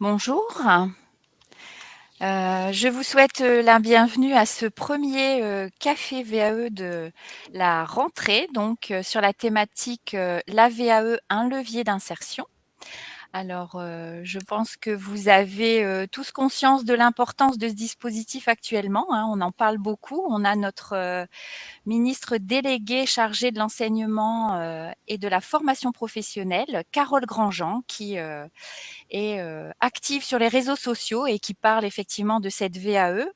Bonjour. Je vous souhaite la bienvenue à ce premier café VAE de la rentrée, donc sur la thématique la VAE, un levier d'insertion. Alors, je pense que vous avez tous conscience de l'importance de ce dispositif actuellement, hein. On en parle beaucoup. On a notre ministre déléguée chargée de l'enseignement et de la formation professionnelle, Carole Grandjean, qui est active sur les réseaux sociaux et qui parle effectivement de cette VAE.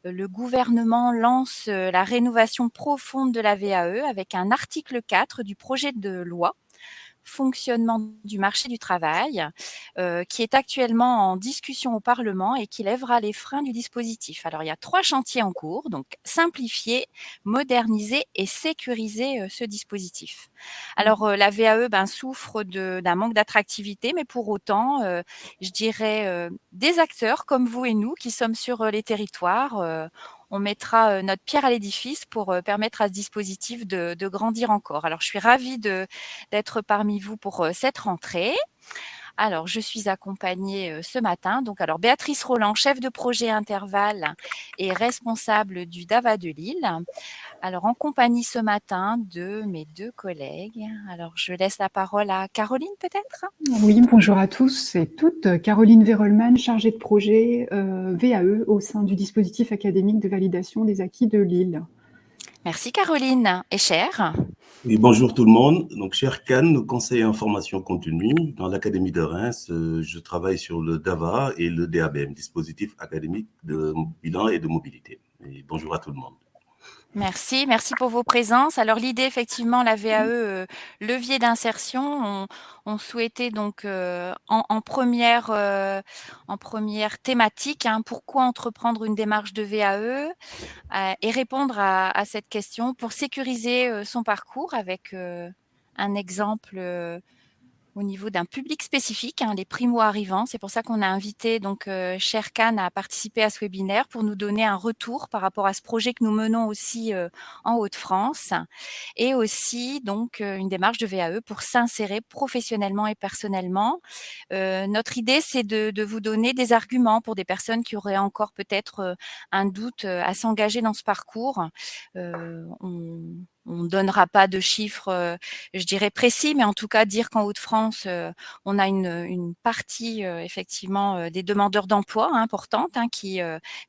Le gouvernement lance la rénovation profonde de la VAE avec un article 4 du projet de loi fonctionnement du marché du travail, qui est actuellement en discussion au Parlement et qui lèvera les freins du dispositif. Alors, il y a 3 chantiers en cours, donc simplifier, moderniser et sécuriser ce dispositif. Alors, la VAE souffre d'un manque d'attractivité, mais pour autant, je dirais, des acteurs comme vous et nous qui sommes sur les territoires, on mettra notre pierre à l'édifice pour permettre à ce dispositif de grandir encore. Alors, je suis ravie d'être parmi vous pour cette rentrée. Alors, je suis accompagnée ce matin. Donc, alors, Béatrice Roland, chef de projet Intervalle et responsable du DAVA de Lille. Alors, en compagnie ce matin de mes 2 collègues. Alors, je laisse la parole à Caroline, peut-être? Oui, bonjour à tous et toutes. Caroline Verolman, chargée de projet VAE au sein du dispositif académique de validation des acquis de Lille. Merci Caroline. Et Cher? Oui, bonjour tout le monde. Donc, cher Can, conseiller en formation continue dans l'Académie de Reims, je travaille sur le DAVA et le DABM, dispositif académique de bilan et de mobilité. Et bonjour à tout le monde. Merci, merci pour vos présences. Alors l'idée effectivement, la VAE, levier d'insertion, on souhaitait donc en première thématique, hein, pourquoi entreprendre une démarche de VAE? Et répondre à cette question pour sécuriser son parcours avec un exemple au niveau d'un public spécifique, hein, les primo-arrivants. C'est pour ça qu'on a invité donc Sherkan à participer à ce webinaire pour nous donner un retour par rapport à ce projet que nous menons aussi en Hauts-de-France et aussi donc une démarche de VAE pour s'insérer professionnellement et personnellement. Notre idée, c'est de vous donner des arguments pour des personnes qui auraient encore peut-être un doute à s'engager dans ce parcours. On ne donnera pas de chiffres, je dirais précis, mais en tout cas dire qu'en Hauts-de-France, on a une partie effectivement des demandeurs d'emploi importante, hein, qui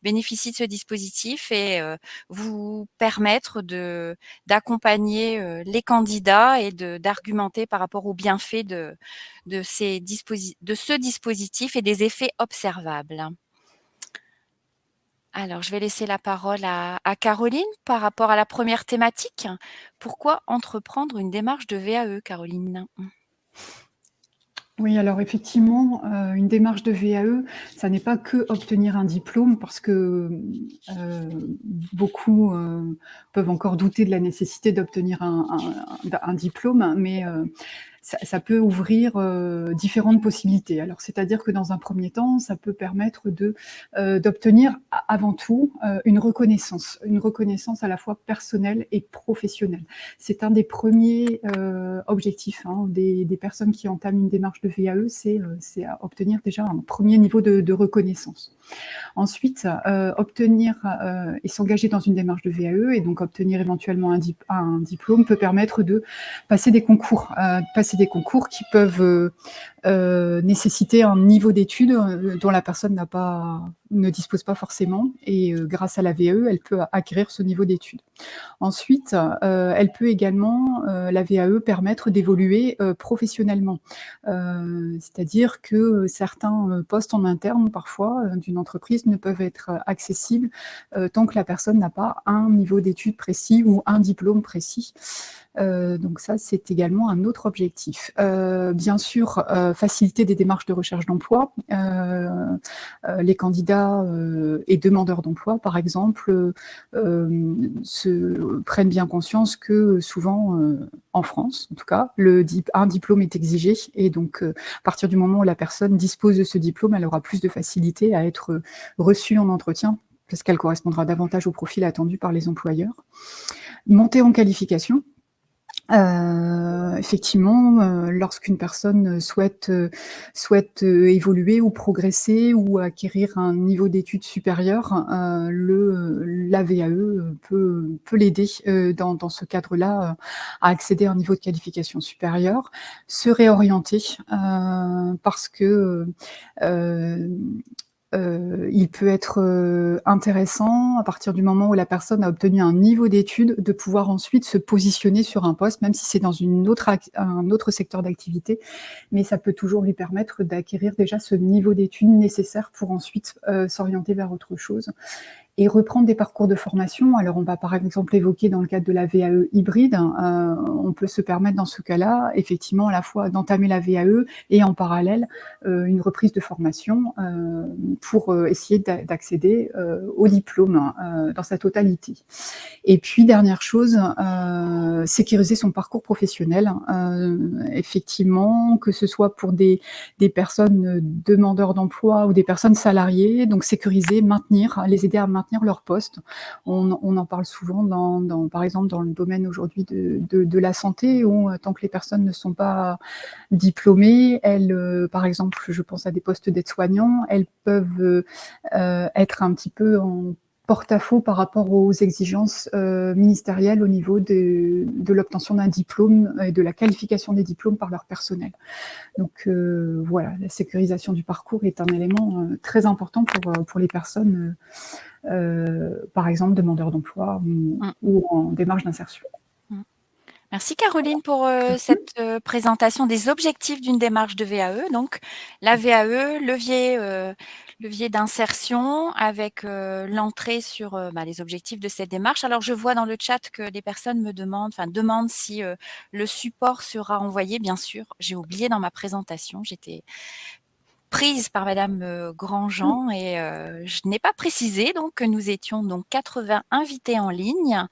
bénéficient de ce dispositif et vous permettre d'accompagner les candidats et d'argumenter par rapport aux bienfaits de ce dispositif et des effets observables. Alors, je vais laisser la parole à Caroline par rapport à la première thématique. Pourquoi entreprendre une démarche de VAE, Caroline? Oui, alors effectivement, une démarche de VAE, ça n'est pas que obtenir un diplôme parce que beaucoup peuvent encore douter de la nécessité d'obtenir un diplôme, mais ça peut ouvrir différentes possibilités. Alors, c'est-à-dire que dans un premier temps, ça peut permettre d'obtenir avant tout une reconnaissance à la fois personnelle et professionnelle. C'est un des premiers objectifs des personnes qui entament une démarche de VAE, c'est obtenir déjà un premier niveau de reconnaissance. Ensuite, obtenir et s'engager dans une démarche de VAE et donc obtenir éventuellement un diplôme peut permettre de passer des concours qui peuvent nécessiter un niveau d'études dont la personne ne dispose pas forcément et grâce à la VAE, elle peut acquérir ce niveau d'études. Ensuite, elle peut également, la VAE, permettre d'évoluer professionnellement. C'est-à-dire que certains postes en interne, parfois, d'une entreprise ne peuvent être accessibles tant que la personne n'a pas un niveau d'études précis ou un diplôme précis. Donc ça, c'est également un autre objectif. Bien sûr, faciliter des démarches de recherche d'emploi. Les candidats et demandeurs d'emploi, par exemple, prennent bien conscience que souvent, en France en tout cas, un diplôme est exigé et donc à partir du moment où la personne dispose de ce diplôme, elle aura plus de facilité à être reçue en entretien parce qu'elle correspondra davantage au profil attendu par les employeurs. Monter en qualification. Effectivement, lorsqu'une personne souhaite évoluer ou progresser ou acquérir un niveau d'études supérieur, la VAE peut l'aider, dans ce cadre-là, à accéder à un niveau de qualification supérieure, se réorienter, parce que, heu il peut être, intéressant à partir du moment où la personne a obtenu un niveau d'études, de pouvoir ensuite se positionner sur un poste, même si c'est dans un autre secteur d'activité, mais ça peut toujours lui permettre d'acquérir déjà ce niveau d'études nécessaire pour ensuite, s'orienter vers autre chose et reprendre des parcours de formation. Alors, on va par exemple évoquer dans le cadre de la VAE hybride, on peut se permettre dans ce cas-là, effectivement, à la fois d'entamer la VAE et en parallèle, une reprise de formation, pour, essayer d'accéder, au diplôme, dans sa totalité. Et puis dernière chose, sécuriser son parcours professionnel. Effectivement, que ce soit pour des personnes, demandeurs d'emploi ou des personnes salariées, donc sécuriser, maintenir, les aider à maintenir leur poste. On en parle souvent par exemple, dans le domaine aujourd'hui de la santé où, tant que les personnes ne sont pas diplômées, elles, par exemple, je pense à des postes d'aides-soignants, elles peuvent, être un petit peu en porte-à-faux par rapport aux exigences, ministérielles au niveau de l'obtention d'un diplôme et de la qualification des diplômes par leur personnel. Donc voilà, la sécurisation du parcours est un élément, très important pour les personnes, par exemple demandeurs d'emploi ou en démarche d'insertion. Merci Caroline pour cette présentation des objectifs d'une démarche de VAE. Donc, la VAE, levier d'insertion avec l'entrée sur les objectifs de cette démarche. Alors, je vois dans le chat que les personnes demandent si le support sera envoyé. Bien sûr, j'ai oublié dans ma présentation, j'étais prise par Madame Grandjean et je n'ai pas précisé donc que nous étions donc 80 invités en ligne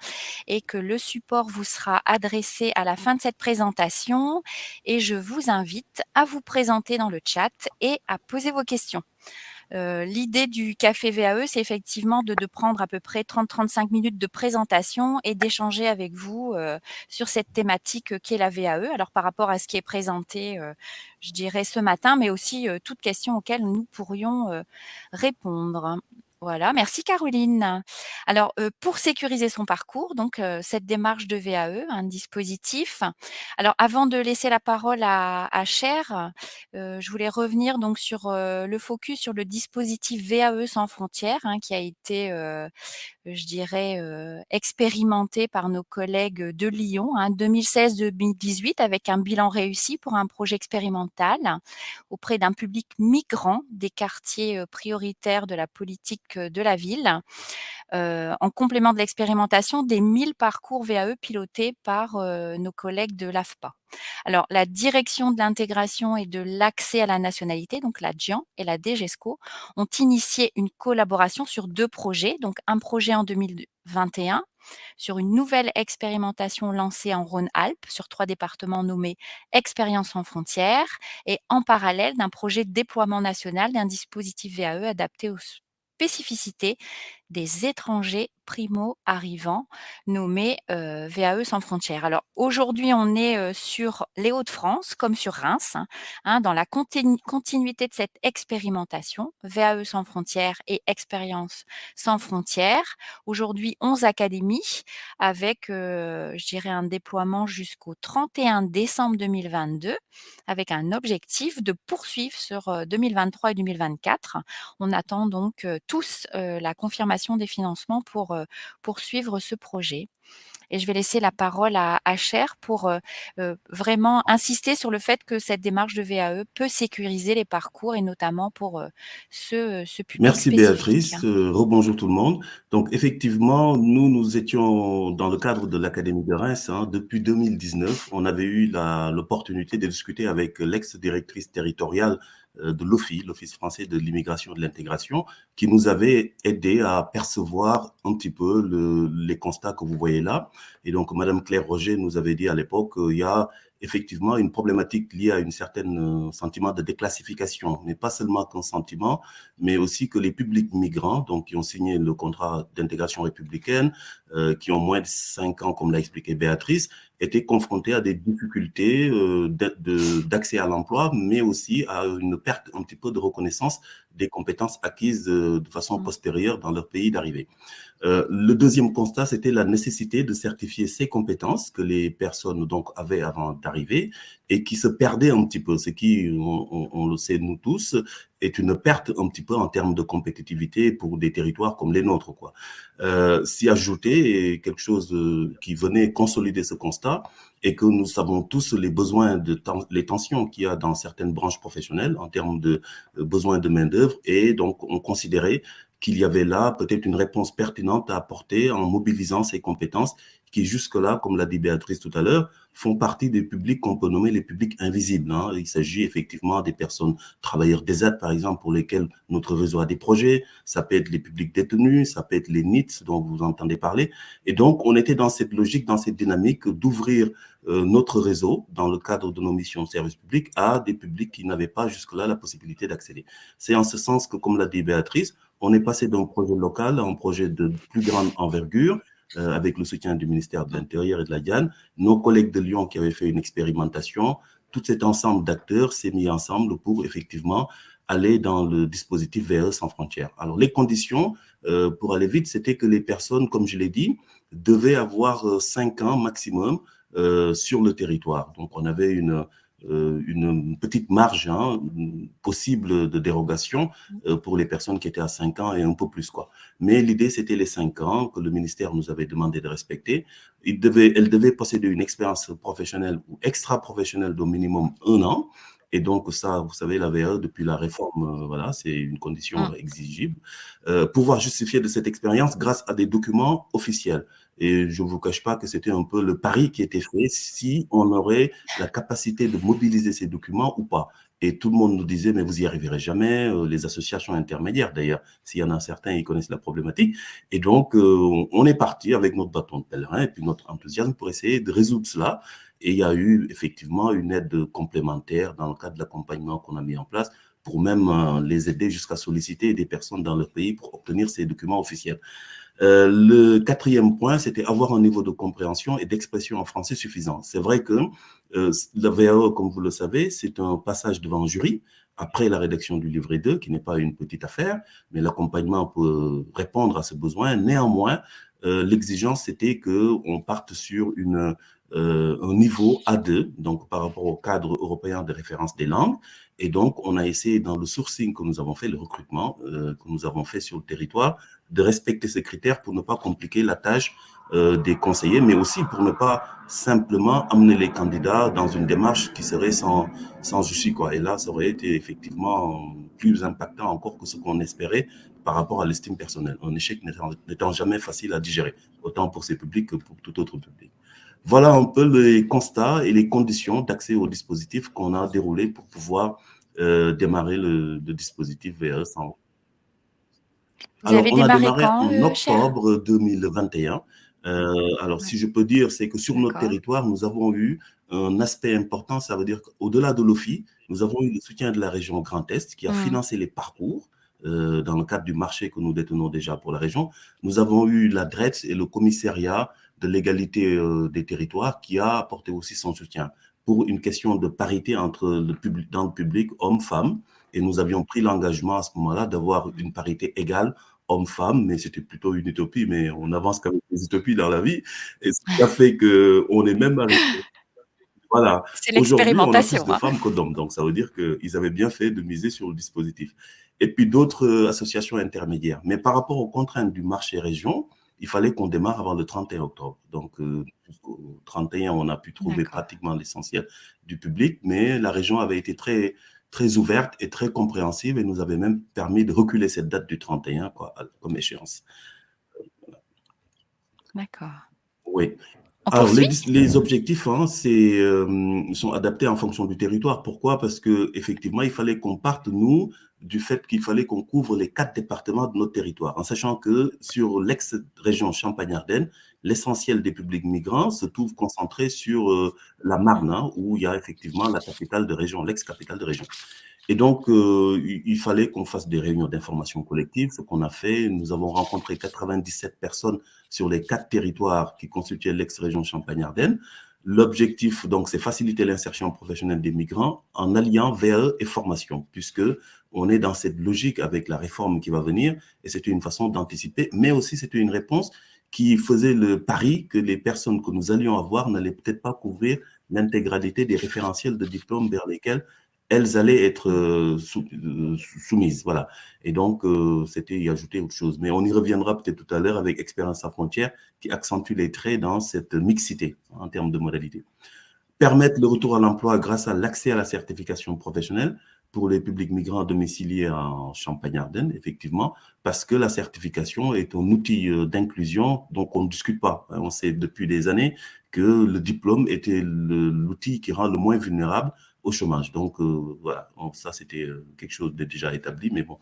et que le support vous sera adressé à la fin de cette présentation et je vous invite à vous présenter dans le chat et à poser vos questions. L'idée du café VAE, c'est effectivement de prendre à peu près 30-35 minutes de présentation et d'échanger avec vous sur cette thématique qui est la VAE. Alors par rapport à ce qui est présenté, je dirais ce matin, mais aussi toutes questions auxquelles nous pourrions répondre. Voilà, merci Caroline. Alors, pour sécuriser son parcours, donc cette démarche de VAE, un dispositif. Alors, avant de laisser la parole à Cher, je voulais revenir donc sur le focus sur le dispositif VAE sans frontières, hein, qui a été, je dirais, expérimenté par nos collègues de Lyon, hein, 2016-2018 avec un bilan réussi pour un projet expérimental auprès d'un public migrant des quartiers, prioritaires de la politique, de la ville. En complément de l'expérimentation des 1000 parcours VAE pilotés par, nos collègues de l'AFPA. Alors, la direction de l'intégration et de l'accès à la nationalité, donc la DIAN et la DGESCO, ont initié une collaboration sur 2 projets. Donc, un projet en 2021 sur une nouvelle expérimentation lancée en Rhône-Alpes sur 3 départements nommés Expérience sans frontières et en parallèle d'un projet de déploiement national d'un dispositif VAE adapté aux spécificités des étrangers primo-arrivants nommés VAE sans frontières. Alors aujourd'hui, on est sur les Hauts-de-France comme sur Reims, hein, dans la continuité de cette expérimentation, VAE sans frontières et expérience sans frontières. Aujourd'hui, 11 académies avec, je dirais, un déploiement jusqu'au 31 décembre 2022 avec un objectif de poursuivre sur 2023 et 2024. On attend donc tous la confirmation des financements pour poursuivre ce projet. Et je vais laisser la parole à Cher pour vraiment insister sur le fait que cette démarche de VAE peut sécuriser les parcours et notamment pour ce public Merci spécifique. Béatrice, rebonjour tout le monde. Donc effectivement, nous étions dans le cadre de l'Académie de Reims, hein, depuis 2019. On avait eu l'opportunité de discuter avec l'ex-directrice territoriale de l'OFII, l'Office français de l'immigration et de l'intégration, qui nous avait aidé à percevoir un petit peu les constats que vous voyez là. Et donc Madame Claire Roger nous avait dit à l'époque qu'il y a effectivement une problématique liée à une certaine sentiment de déclassification, mais pas seulement qu'un sentiment, mais aussi que les publics migrants, donc qui ont signé le contrat d'intégration républicaine, qui ont moins de 5 ans, comme l'a expliqué Béatrice, étaient confrontés à des difficultés d'accès à l'emploi, mais aussi à une perte un petit peu de reconnaissance des compétences acquises de façon postérieure dans leur pays d'arrivée. Le deuxième constat, c'était la nécessité de certifier ces compétences que les personnes donc avaient avant d'arriver et qui se perdaient un petit peu, ce qui, on le sait nous tous, est une perte un petit peu en termes de compétitivité pour des territoires comme les nôtres, quoi. S'y ajouter quelque chose qui venait consolider ce constat et que nous savons tous les besoins les tensions qu'il y a dans certaines branches professionnelles en termes de besoins de main-d'œuvre, et donc on considérait qu'il y avait là peut-être une réponse pertinente à apporter en mobilisant ces compétences qui jusque-là, comme l'a dit Béatrice tout à l'heure, font partie des publics qu'on peut nommer les publics invisibles, hein. Il s'agit effectivement des personnes, travailleurs d'ESAT par exemple, pour lesquels notre réseau a des projets, ça peut être les publics détenus, ça peut être les NEET dont vous entendez parler. Et donc, on était dans cette logique, dans cette dynamique d'ouvrir notre réseau, dans le cadre de nos missions de service public, à des publics qui n'avaient pas jusque-là la possibilité d'accéder. C'est en ce sens que, comme l'a dit Béatrice, on est passé d'un projet local à un projet de plus grande envergure, avec le soutien du ministère de l'Intérieur et de la Diane. Nos collègues de Lyon qui avaient fait une expérimentation, tout cet ensemble d'acteurs s'est mis ensemble pour effectivement aller dans le dispositif VAE sans frontières. Alors, les conditions, pour aller vite, c'était que les personnes, comme je l'ai dit, devaient avoir 5 ans maximum sur le territoire. Donc, on avait une petite marge possible de dérogation pour les personnes qui étaient à 5 ans et un peu plus, quoi. Mais l'idée, c'était les 5 ans que le ministère nous avait demandé de respecter. Elle devait posséder une expérience professionnelle ou extra-professionnelle d'au minimum 1 an. Et donc, ça, vous savez, la VAE, depuis la réforme, voilà, c'est une condition exigible. Pouvoir justifier de cette expérience grâce à des documents officiels. Et je ne vous cache pas que c'était un peu le pari qui était fait si on aurait la capacité de mobiliser ces documents ou pas. Et tout le monde nous disait, mais vous n'y arriverez jamais, les associations intermédiaires d'ailleurs, s'il y en a certains, ils connaissent la problématique. Et donc, on est parti avec notre bâton de pèlerin et puis notre enthousiasme pour essayer de résoudre cela. Et il y a eu effectivement une aide complémentaire dans le cadre de l'accompagnement qu'on a mis en place pour même les aider jusqu'à solliciter des personnes dans leur pays pour obtenir ces documents officiels. Le quatrième point, c'était avoir un niveau de compréhension et d'expression en français suffisant. C'est vrai que la VAE, comme vous le savez, c'est un passage devant un jury après la rédaction du livret 2, qui n'est pas une petite affaire, mais l'accompagnement peut répondre à ce besoin. Néanmoins, l'exigence, c'était qu'on parte sur un niveau A2, donc par rapport au cadre européen de référence des langues. Et donc, on a essayé dans le sourcing que nous avons fait, le recrutement que nous avons fait sur le territoire, de respecter ces critères pour ne pas compliquer la tâche des conseillers, mais aussi pour ne pas simplement amener les candidats dans une démarche qui serait sans issue, quoi. Et là, ça aurait été effectivement plus impactant encore que ce qu'on espérait par rapport à l'estime personnelle. Un échec n'étant jamais facile à digérer, autant pour ces publics que pour tout autre public. Voilà un peu les constats et les conditions d'accès au dispositif qu'on a déroulé pour pouvoir démarrer le dispositif VAE sans. Vous avez On a démarré démarré quand, en Cher? octobre 2021. Alors, si je peux dire, c'est que sur notre territoire, nous avons eu un aspect important, ça veut dire qu'au-delà de l'OFI, nous avons eu le soutien de la région Grand Est qui a financé les parcours dans le cadre du marché que nous détenons déjà pour la région. Nous avons eu la DRETS et le commissariat de l'égalité des territoires qui a apporté aussi son soutien pour une question de parité entre dans le public, hommes-femmes. Et nous avions pris l'engagement à ce moment-là d'avoir une parité égale hommes-femmes, mais c'était plutôt une utopie, mais on avance qu'avec des utopies dans la vie. Et ce qui a fait qu'on est même arrivé. Voilà. C'est Aujourd'hui, on a plus l'expérimentation. de femmes que d'hommes. Donc, ça veut dire qu'ils avaient bien fait de miser sur le dispositif. Et puis, d'autres associations intermédiaires. Mais par rapport aux contraintes du marché région, il fallait qu'on démarre avant le 31 octobre. Donc, jusqu'au 31, on a pu trouver pratiquement l'essentiel du public, mais la région avait été très ouverte et très compréhensive et nous avait même permis de reculer cette date du 31 comme échéance. D'accord. Oui. On Alors, poursuit? les objectifs sont adaptés en fonction du territoire. Pourquoi? Parce que effectivement, il fallait qu'on parte, nous, du fait qu'il fallait qu'on couvre les 4 départements de notre territoire, en sachant que sur l'ex-région Champagne-Ardenne, l'essentiel des publics migrants se trouve concentré sur la Marne, hein, où il y a effectivement la capitale de région, l'ex-capitale de région. Et donc, il fallait qu'on fasse des réunions d'information collective, ce qu'on a fait. Nous avons rencontré 97 personnes sur les 4 territoires qui constituaient l'ex-région Champagne-Ardenne. L'objectif, donc, c'est faciliter l'insertion professionnelle des migrants en alliant VAE et formation, puisque on est dans cette logique avec la réforme qui va venir, et c'était une façon d'anticiper, mais aussi c'était une réponse qui faisait le pari que les personnes que nous allions avoir n'allaient peut-être pas couvrir l'intégralité des référentiels de diplômes vers lesquels elles allaient être soumises. Voilà. Et donc, c'était y ajouter autre chose. Mais on y reviendra peut-être tout à l'heure avec Expérience sans frontières qui accentue les traits dans cette mixité en termes de modalités. Permettre le retour à l'emploi grâce à l'accès à la certification professionnelle pour les publics migrants domiciliés en Champagne-Ardenne, effectivement, parce que la certification est un outil d'inclusion, donc on ne discute pas. On sait depuis des années que le diplôme était l'outil qui rend le moins vulnérable au chômage. Donc, voilà, bon, ça, c'était quelque chose de déjà établi, mais bon,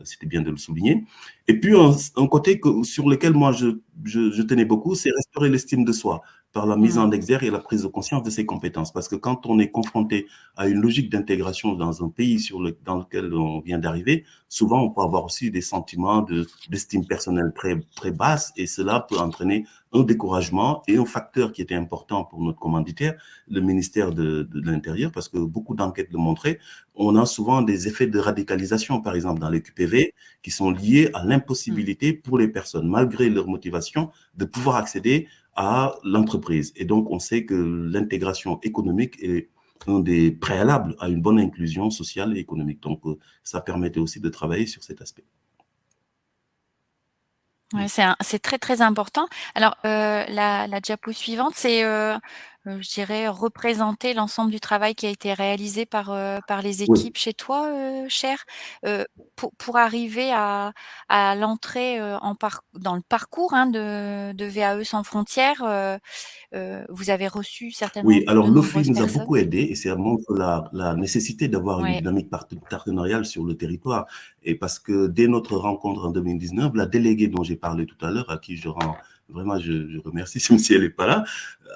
c'était bien de le souligner. Et puis, un côté sur lequel moi, je tenais beaucoup, c'est restaurer l'estime de soi par la mise en exergue et la prise de conscience de ses compétences. Parce que quand on est confronté à une logique d'intégration dans un pays dans lequel on vient d'arriver, souvent, on peut avoir aussi des sentiments d'estime personnelle très, très basse, et cela peut entraîner un découragement et un facteur qui était important pour notre commanditaire, le ministère de l'Intérieur, parce que beaucoup d'enquêtes le montraient, on a souvent des effets de radicalisation, par exemple, dans les QPV, qui sont liés à l'impossibilité pour les personnes, malgré leur motivation, de pouvoir accéder à l'entreprise. Et donc, on sait que l'intégration économique est un des préalables à une bonne inclusion sociale et économique. Donc, ça permettait aussi de travailler sur cet aspect. Ouais, c'est très, très important. Alors, la diapo suivante, c'est, je dirais représenter l'ensemble du travail qui a été réalisé par les Oui. équipes chez toi, Cher. Pour arriver à l'entrée, dans le parcours, hein, de VAE sans frontières, vous avez reçu certainement Oui, alors de l'OFI nombreuses nous a personnes? beaucoup aidé et ça montre la nécessité d'avoir une Ouais. dynamique partenariale sur le territoire. Et parce que dès notre rencontre en 2019, la déléguée dont j'ai parlé tout à l'heure, à qui je rends vraiment, je remercie, même si elle n'est pas là,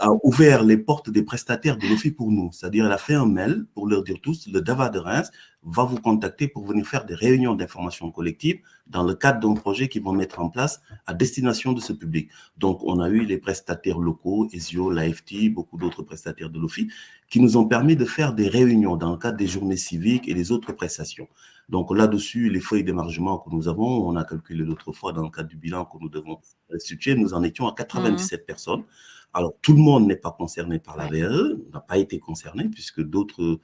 a ouvert les portes des prestataires de l'OFI pour nous. C'est-à-dire, elle a fait un mail pour leur dire tous, le DAVA de Reims va vous contacter pour venir faire des réunions d'information collective dans le cadre d'un projet qu'ils vont mettre en place à destination de ce public. Donc, on a eu les prestataires locaux, ESIO, l'AFT, beaucoup d'autres prestataires de l'OFI, qui nous ont permis de faire des réunions dans le cadre des journées civiques et des autres prestations. Donc là-dessus, les feuilles d'émargement que nous avons, on a calculé l'autre fois dans le cadre du bilan que nous devons restituer, nous en étions à 97 personnes. Alors, tout le monde n'est pas concerné par la VAE, n'a pas été concerné, puisque d'autres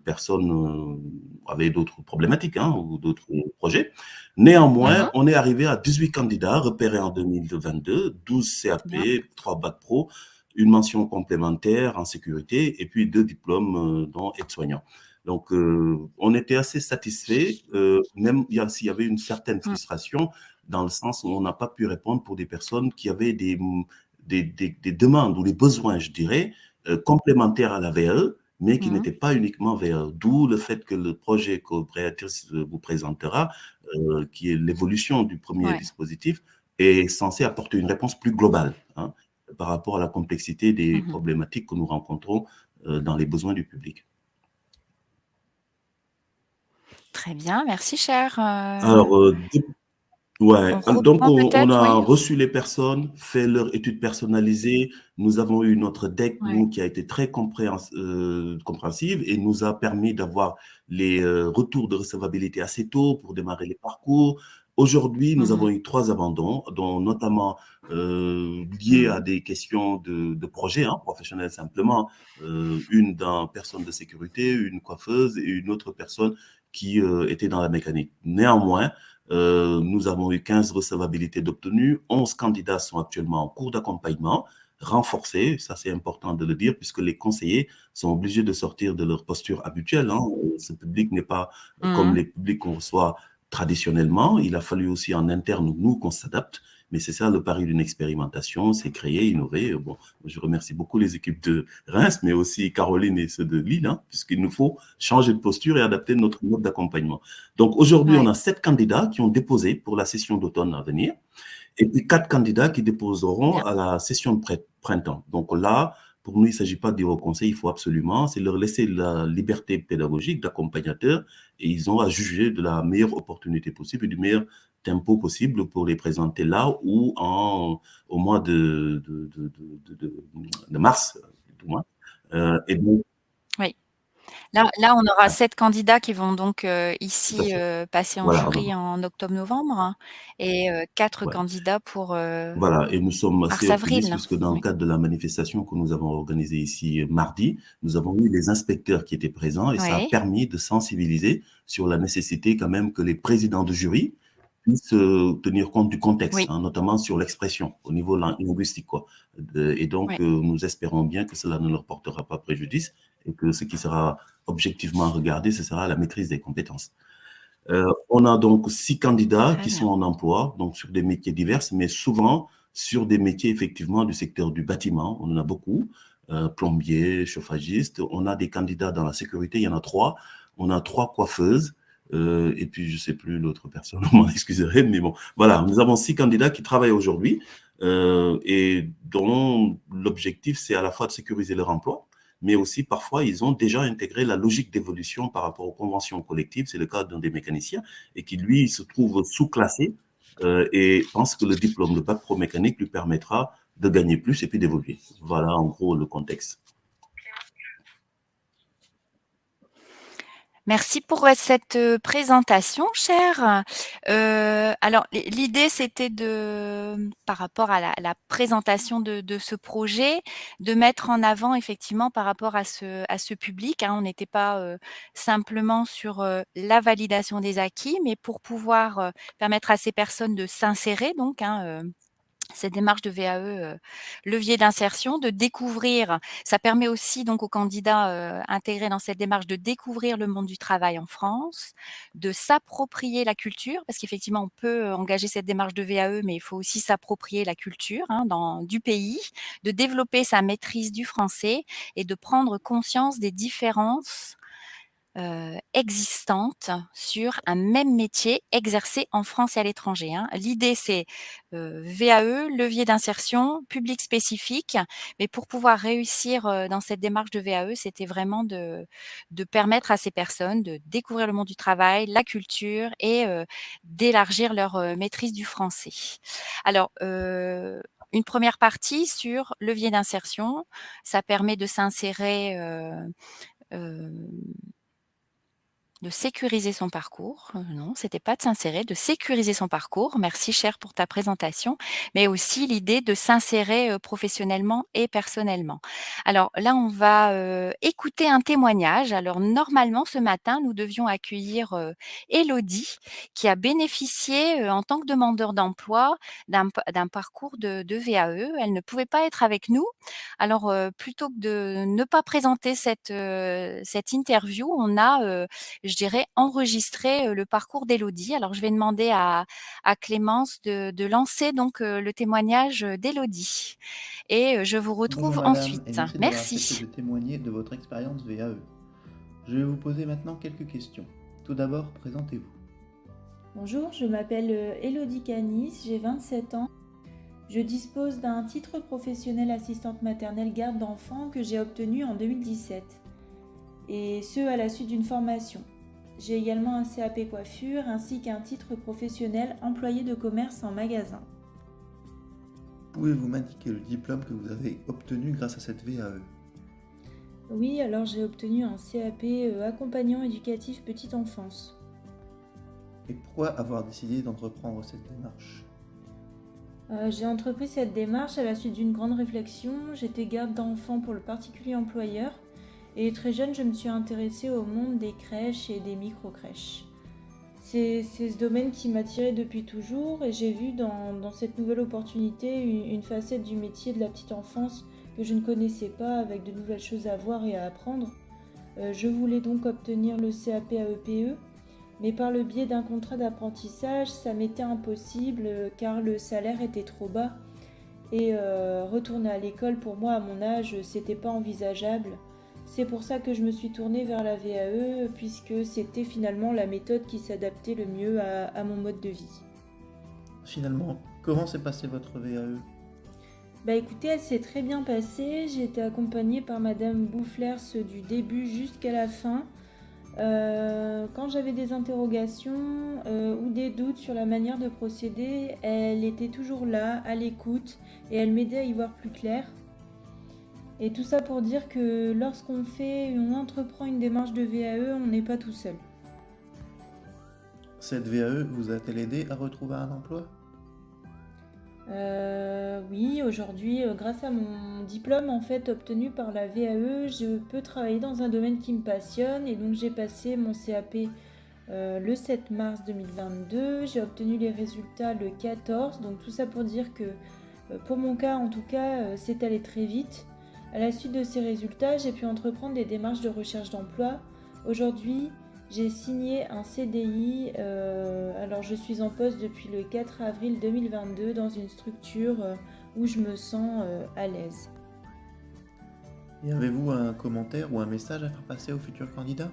personnes avaient d'autres problématiques ou d'autres projets. Néanmoins, on est arrivé à 18 candidats repérés en 2022, 12 CAP, 3 bac pro, une mention complémentaire en sécurité et puis 2 diplômes dont aide-soignant. Donc, on était assez satisfaits, même s'il y avait une certaine frustration, dans le sens où on n'a pas pu répondre pour des personnes qui avaient des demandes ou des besoins, je dirais, complémentaires à la VAE, mais qui n'étaient pas uniquement VAE. D'où le fait que le projet que Béatrice vous présentera, qui est l'évolution du premier dispositif, est censé apporter une réponse plus globale par rapport à la complexité des problématiques que nous rencontrons dans les besoins du public. Très bien, merci Cher. Alors, ouais, On donc reprend on peut-être, a oui. reçu les personnes, fait leur étude personnalisée. Nous avons eu notre deck, Ouais. nous, qui a été très compréhensive et nous a permis d'avoir les retours de recevabilité assez tôt pour démarrer les parcours. Aujourd'hui, nous avons eu 3 abandons, dont notamment liés à des questions de projet professionnels simplement. Une d'un personne de sécurité, une coiffeuse et une autre personne qui était dans la mécanique. Néanmoins, nous avons eu 15 recevabilités d'obtenues, 11 candidats sont actuellement en cours d'accompagnement, renforcés, ça c'est important de le dire, puisque les conseillers sont obligés de sortir de leur posture habituelle. Ce public n'est pas comme les publics qu'on reçoit traditionnellement. Il a fallu aussi en interne, nous, qu'on s'adapte. Mais c'est ça le pari d'une expérimentation, c'est créer, innover. Bon, je remercie beaucoup les équipes de Reims, mais aussi Caroline et ceux de Lille, hein, puisqu'il nous faut changer de posture et adapter notre mode d'accompagnement. Donc aujourd'hui, on Ouais. a 7 candidats qui ont déposé pour la session d'automne à venir, et puis 4 candidats qui déposeront Bien. à la session de printemps. Donc là, pour nous, il ne s'agit pas de dire au conseil, il faut absolument, c'est leur laisser la liberté pédagogique d'accompagnateur, et ils ont à juger de la meilleure opportunité possible et du meilleur tempo possible pour les présenter là ou au mois de mars, du moins. Et donc, Oui. Là, on aura ouais, 7 candidats qui vont donc, tout à ici, fait. passer en Voilà, jury en octobre-novembre, hein, et 4 ouais. candidats pour, Voilà, et nous sommes assez optimistes mars-avril. puisque dans le Oui. cadre de la manifestation que nous avons organisée ici mardi, nous avons eu les inspecteurs qui étaient présents et ça a Oui. permis de sensibiliser sur la nécessité quand même que les présidents de jury puissent tenir compte du contexte, Oui. hein, notamment sur l'expression au niveau linguistique, quoi. Et donc, Ouais. nous espérons bien que cela ne leur portera pas préjudice et que ce qui sera objectivement regardé, ce sera la maîtrise des compétences. On a donc 6 candidats Très qui sont bien. en emploi, donc sur des métiers divers, mais souvent sur des métiers effectivement du secteur du bâtiment. On en a beaucoup, plombiers, chauffagistes. On a des candidats dans la sécurité, il y en a 3. On a 3 coiffeuses, et puis je ne sais plus l'autre personne, vous m'en excuserez, mais bon, voilà, nous avons 6 candidats qui travaillent aujourd'hui, et dont l'objectif, c'est à la fois de sécuriser leur emploi, mais aussi parfois ils ont déjà intégré la logique d'évolution par rapport aux conventions collectives. C'est le cas d'un des mécaniciens et qui, lui, se trouve sous-classé et pense que le diplôme de bac pro mécanique lui permettra de gagner plus et puis d'évoluer. Voilà en gros le contexte. Merci pour, cette, présentation, cher. Alors l'idée, c'était par rapport à la présentation de ce projet, de mettre en avant effectivement par rapport à ce public, hein. On n'était pas, simplement sur, la validation des acquis, mais pour pouvoir, permettre à ces personnes de s'insérer donc, hein, cette démarche de VAE, levier d'insertion, de découvrir ça permet aussi donc aux candidats, intégrés dans cette démarche de découvrir le monde du travail en France, de s'approprier la culture parce qu'effectivement on peut, engager cette démarche de VAE, mais il faut aussi s'approprier la culture, hein, du pays, de développer sa maîtrise du français et de prendre conscience des différences existantes sur un même métier exercé en France et à l'étranger, hein. L'idée c'est, VAE, levier d'insertion, public spécifique, mais pour pouvoir réussir, dans cette démarche de VAE, c'était vraiment de permettre à ces personnes de découvrir le monde du travail, la culture et d'élargir leur, maîtrise du français. Alors, une première partie sur levier d'insertion, ça permet de s'insérer, hem de sécuriser son parcours, non, c'était pas de s'insérer, de sécuriser son parcours. Merci cher pour ta présentation, mais aussi l'idée de s'insérer, professionnellement et personnellement. Alors là, on va, écouter un témoignage. Alors normalement, ce matin, nous devions accueillir, Élodie qui a bénéficié, en tant que demandeur d'emploi d'un parcours de VAE. Elle ne pouvait pas être avec nous. Alors, plutôt que de ne pas présenter cette interview, on a, je dirais, enregistrer, le parcours d'Élodie. Alors je vais demander à Clémence de lancer donc, le témoignage, d'Élodie et je vous Bonjour retrouve madame et ensuite. merci d'avoir accepté Merci. de témoigner de votre expérience VAE. Je vais vous poser maintenant quelques questions. Tout d'abord, présentez-vous. Bonjour, je m'appelle Élodie Canis, j'ai 27 ans. Je dispose d'un titre professionnel assistante maternelle garde d'enfants que j'ai obtenu en 2017, et ce à la suite d'une formation. J'ai également un CAP coiffure ainsi qu'un titre professionnel employé de commerce en magasin. Pouvez-vous m'indiquer le diplôme que vous avez obtenu grâce à cette VAE? Oui, alors j'ai obtenu un CAP accompagnant éducatif petite enfance. Et pourquoi avoir décidé d'entreprendre cette démarche? J'ai entrepris cette démarche à la suite d'une grande réflexion. J'étais garde d'enfants pour le particulier employeur et très jeune, je me suis intéressée au monde des crèches et des micro-crèches. C'est ce domaine qui m'attirait depuis toujours et j'ai vu dans cette nouvelle opportunité une facette du métier de la petite enfance que je ne connaissais pas, avec de nouvelles choses à voir et à apprendre. Je voulais donc obtenir le CAP AEPE Mais par le biais d'un contrat d'apprentissage, ça m'était impossible car le salaire était trop bas. Et retourner à l'école, pour moi, à mon âge, c'était pas envisageable. C'est pour ça que je me suis tournée vers la VAE, puisque c'était finalement la méthode qui s'adaptait le mieux à mon mode de vie. Finalement, comment s'est passée votre VAE? Bah écoutez, elle s'est très bien passée. J'ai été accompagnée par Madame Boufflers du début jusqu'à la fin. Quand j'avais des interrogations ou des doutes sur la manière de procéder, elle était toujours là, à l'écoute, et elle m'aidait à y voir plus clair. Et tout ça pour dire que lorsqu'on entreprend une démarche de VAE, on n'est pas tout seul. Cette VAE vous a-t-elle aidé à retrouver un emploi? Oui, aujourd'hui, grâce à mon diplôme en fait obtenu par la VAE, je peux travailler dans un domaine qui me passionne et donc j'ai passé mon CAP le 7 mars 2022. J'ai obtenu les résultats le 14, donc tout ça pour dire que pour mon cas en tout cas, c'est allé très vite. À la suite de ces résultats, j'ai pu entreprendre des démarches de recherche d'emploi. Aujourd'hui, j'ai signé un CDI, alors je suis en poste depuis le 4 avril 2022 dans une structure où je me sens à l'aise. Et avez-vous un commentaire ou un message à faire passer aux futurs candidats?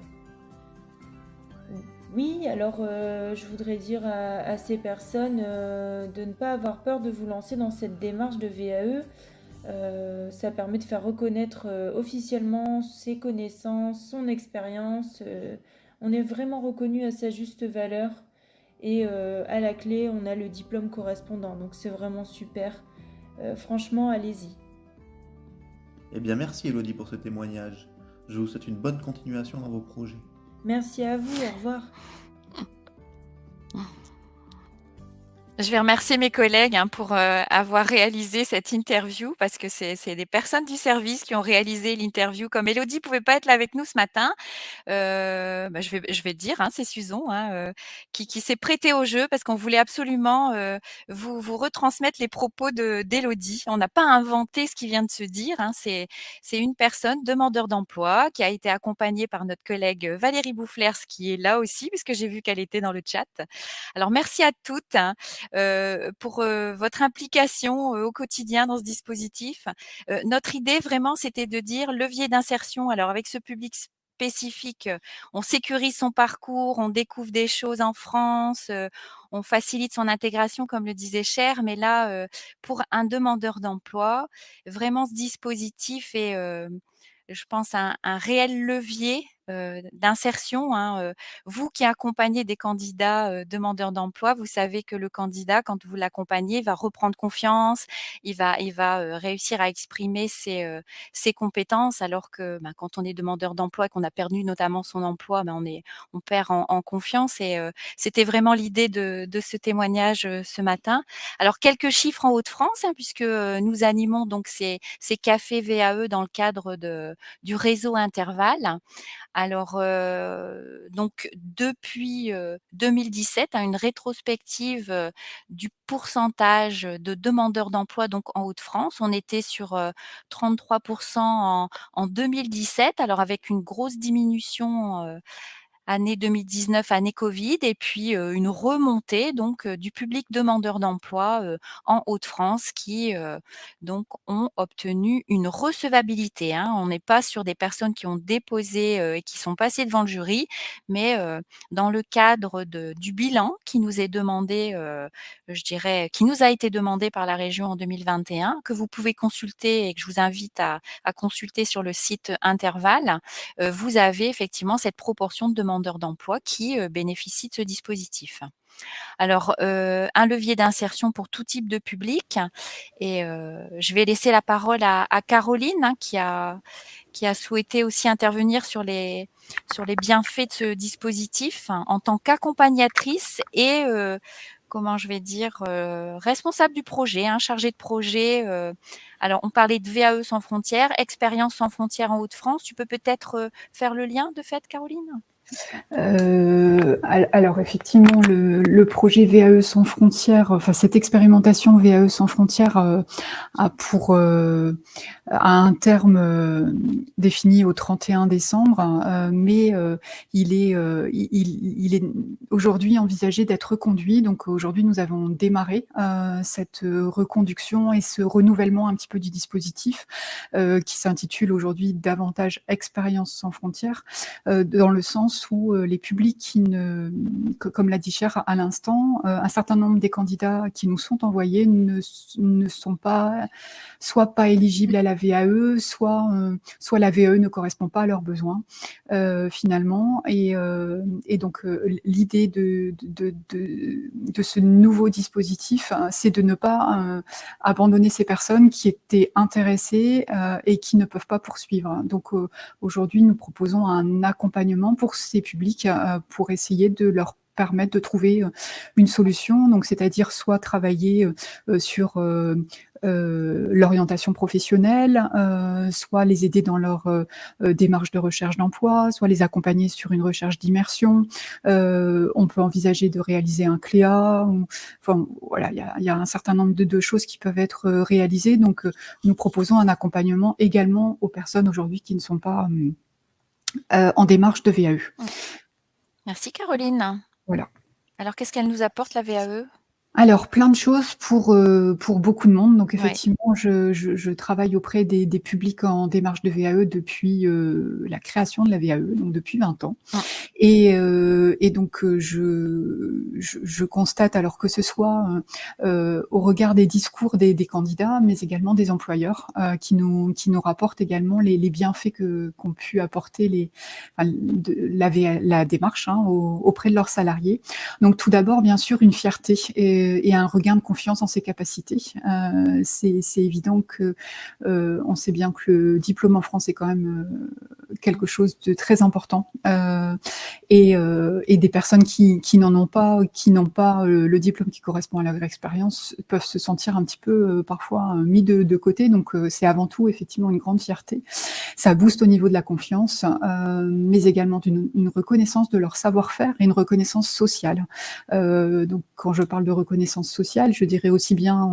Oui, alors je voudrais dire à ces personnes de ne pas avoir peur de vous lancer dans cette démarche de VAE. Ça permet de faire reconnaître officiellement ses connaissances, son expérience. On est vraiment reconnu à sa juste valeur et à la clé, on a le diplôme correspondant. Donc c'est vraiment super. Franchement, allez-y. Eh bien merci Elodie pour ce témoignage. Je vous souhaite une bonne continuation dans vos projets. Merci à vous, au revoir. Je vais remercier mes collègues pour avoir réalisé cette interview parce que c'est des personnes du service qui ont réalisé l'interview. Comme Élodie pouvait pas être là avec nous ce matin, je vais le dire, c'est Suzon qui s'est prêtée au jeu parce qu'on voulait absolument vous retransmettre les propos d'Élodie. On n'a pas inventé ce qui vient de se dire. C'est une personne demandeur d'emploi qui a été accompagnée par notre collègue Valérie Boufflers qui est là aussi puisque j'ai vu qu'elle était dans le chat. Alors merci à toutes pour votre implication au quotidien dans ce dispositif. Notre idée vraiment, c'était de dire levier d'insertion. Alors avec ce public spécifique, on sécurise son parcours, on découvre des choses en France, on facilite son intégration, comme le disait Cher. Mais là, pour un demandeur d'emploi, vraiment ce dispositif est, je pense, un réel levier d'insertion. Vous qui accompagnez des candidats demandeurs d'emploi, vous savez que le candidat, quand vous l'accompagnez, va reprendre confiance, il va réussir à exprimer ses compétences, alors que quand on est demandeur d'emploi et qu'on a perdu notamment son emploi, on perd en confiance. Et c'était vraiment l'idée de ce témoignage ce matin. Alors quelques chiffres en Hauts-de-France, puisque nous animons donc ces cafés VAE dans le cadre du réseau Intervalle. Alors, donc depuis 2017, une rétrospective du pourcentage de demandeurs d'emploi donc en Hauts-de-France. On était sur 33% en 2017, alors avec une grosse diminution année 2019, année Covid, et puis une remontée donc du public demandeur d'emploi en Hauts-de-France qui donc ont obtenu une recevabilité. On n'est pas sur des personnes qui ont déposé et qui sont passées devant le jury, mais dans le cadre du bilan qui nous est demandé, je dirais, qui nous a été demandé par la région en 2021, que vous pouvez consulter et que je vous invite à consulter sur le site Intervalle. Vous avez effectivement cette proportion de demandeurs d'emploi qui bénéficient de ce dispositif. Alors, un levier d'insertion pour tout type de public, et je vais laisser la parole à Caroline qui a souhaité aussi intervenir sur les bienfaits de ce dispositif en tant qu'accompagnatrice et responsable du projet, chargée de projet. Alors, on parlait de VAE sans frontières, expérience sans frontières en Hauts-de-France. Tu peux peut-être faire le lien de fait, Caroline ? Alors effectivement, le projet VAE sans frontières, enfin cette expérimentation VAE sans frontières a pour a un terme défini au 31 décembre, mais il est aujourd'hui envisagé d'être reconduit. Donc aujourd'hui, nous avons démarré cette reconduction et ce renouvellement un petit peu du dispositif qui s'intitule aujourd'hui davantage Expérience sans frontières, dans le sens où les publics qui comme l'a dit Cher à l'instant, un certain nombre des candidats qui nous sont envoyés ne sont pas, soit pas éligibles à la VAE, soit la VAE ne correspond pas à leurs besoins finalement. Et donc l'idée de ce nouveau dispositif, c'est de ne pas abandonner ces personnes qui étaient intéressées et qui ne peuvent pas poursuivre. Donc aujourd'hui, nous proposons un accompagnement pour ces publics pour essayer de leur permettre de trouver une solution, donc c'est-à-dire soit travailler sur l'orientation professionnelle, soit les aider dans leur démarche de recherche d'emploi, soit les accompagner sur une recherche d'immersion. On peut envisager de réaliser un CLEA. Enfin, voilà, il y a un certain nombre de choses qui peuvent être réalisées. Donc, nous proposons un accompagnement également aux personnes aujourd'hui qui ne sont pas en démarche de VAE. Merci Caroline. Voilà. Alors, qu'est-ce qu'elle nous apporte, la VAE ? Alors, plein de choses pour beaucoup de monde. Donc Ouais. effectivement, je travaille auprès des publics en démarche de VAE depuis la création de la VAE, donc depuis 20 ans. Ouais. Et donc je constate, alors que ce soit au regard des discours des candidats, mais également des employeurs qui nous rapportent également les bienfaits qu'ont pu apporter la démarche auprès de leurs salariés. Donc tout d'abord, bien sûr, une fierté et un regain de confiance en ses capacités. C'est évident que on sait bien que le diplôme en France est quand même quelque chose de très important. Et des personnes qui n'en ont pas, qui n'ont pas le diplôme qui correspond à leur expérience, peuvent se sentir un petit peu parfois mis de côté. Donc c'est avant tout effectivement une grande fierté. Ça booste au niveau de la confiance, mais également une reconnaissance de leur savoir-faire et une reconnaissance sociale. Donc quand je parle de reconnaissance sociale, je dirais aussi bien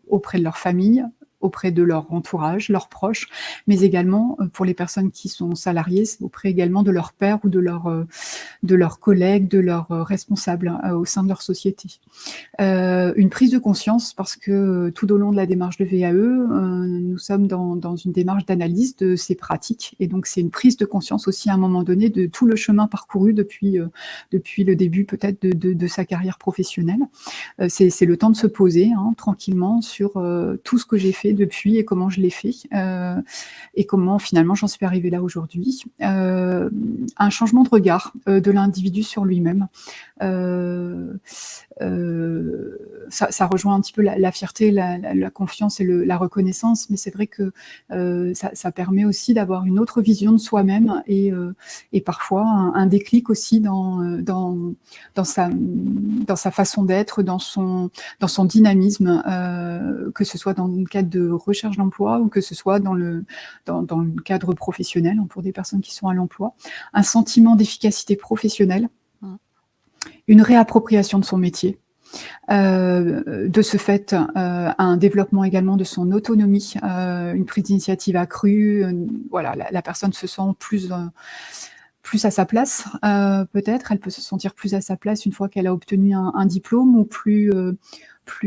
auprès de leur famille, auprès de leur entourage, leurs proches, mais également pour les personnes qui sont salariées, auprès également de leurs pairs ou de leurs collègues, de leurs responsables au sein de leur société. Une prise de conscience parce que tout au long de la démarche de VAE, nous sommes dans une démarche d'analyse de ces pratiques et donc c'est une prise de conscience aussi à un moment donné de tout le chemin parcouru depuis le début peut-être de sa carrière professionnelle. C'est le temps de se poser tranquillement sur tout ce que j'ai fait depuis et comment je l'ai fait et comment finalement j'en suis arrivée là aujourd'hui. Un changement de regard de l'individu sur lui-même. Ça rejoint un petit peu la fierté, la confiance et la reconnaissance, mais c'est vrai que ça permet aussi d'avoir une autre vision de soi-même et parfois un déclic aussi dans sa façon d'être, dans son dynamisme, que ce soit dans le cadre de recherche d'emploi ou que ce soit dans le cadre professionnel pour des personnes qui sont à l'emploi. Un sentiment d'efficacité professionnelle, une réappropriation de son métier. De ce fait, un développement également de son autonomie, une prise d'initiative accrue. Voilà, la personne se sent plus à sa place, peut-être. Elle peut se sentir plus à sa place une fois qu'elle a obtenu un diplôme ou plus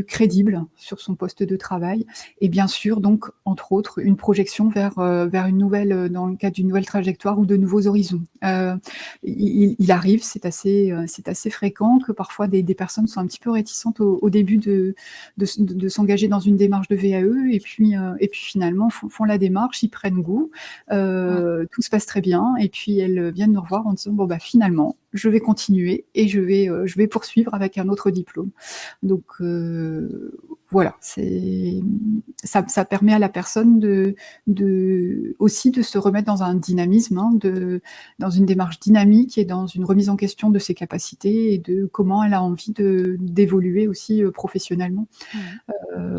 crédible sur son poste de travail. Et bien sûr, donc, entre autres, une projection vers une nouvelle, dans le cadre d'une nouvelle trajectoire ou de nouveaux horizons. Il arrive, c'est assez fréquent que parfois des personnes sont un petit peu réticentes au début de s'engager dans une démarche de VAE et puis finalement font la démarche, ils prennent goût, tout se passe très bien et puis elles viennent nous revoir en disant bon bah finalement je vais continuer et je vais poursuivre avec un autre diplôme. Donc voilà, ça permet à la personne aussi de se remettre dans un dynamisme, dans une démarche dynamique et dans une remise en question de ses capacités et de comment elle a envie d'évoluer aussi professionnellement.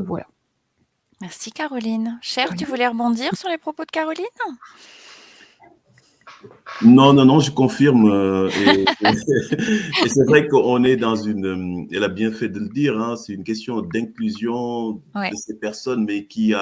Voilà. Merci Caroline. Cher, tu voulais rebondir sur les propos de Caroline ? Non, je confirme. Et c'est vrai qu'on est dans elle a bien fait de le dire, c'est une question d'inclusion de ces personnes, mais qui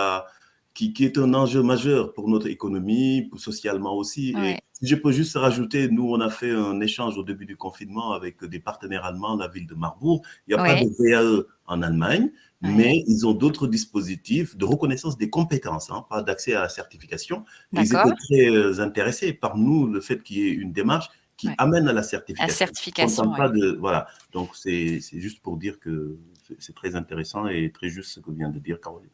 qui est un enjeu majeur pour notre économie, socialement aussi. Ouais. Et si je peux juste rajouter, nous, on a fait un échange au début du confinement avec des partenaires allemands, la ville de Marbourg. Il n'y a pas Ouais. de VAE en Allemagne, Ouais. mais ils ont d'autres dispositifs de reconnaissance des compétences, hein, pas d'accès à la certification. Et ils D'accord. étaient très intéressés par nous, le fait qu'il y ait une démarche qui Ouais. amène à la La certification. On certification, ne pas ouais. de, voilà. Donc, c'est juste pour dire que c'est très intéressant et très juste ce que vient de dire Caroline.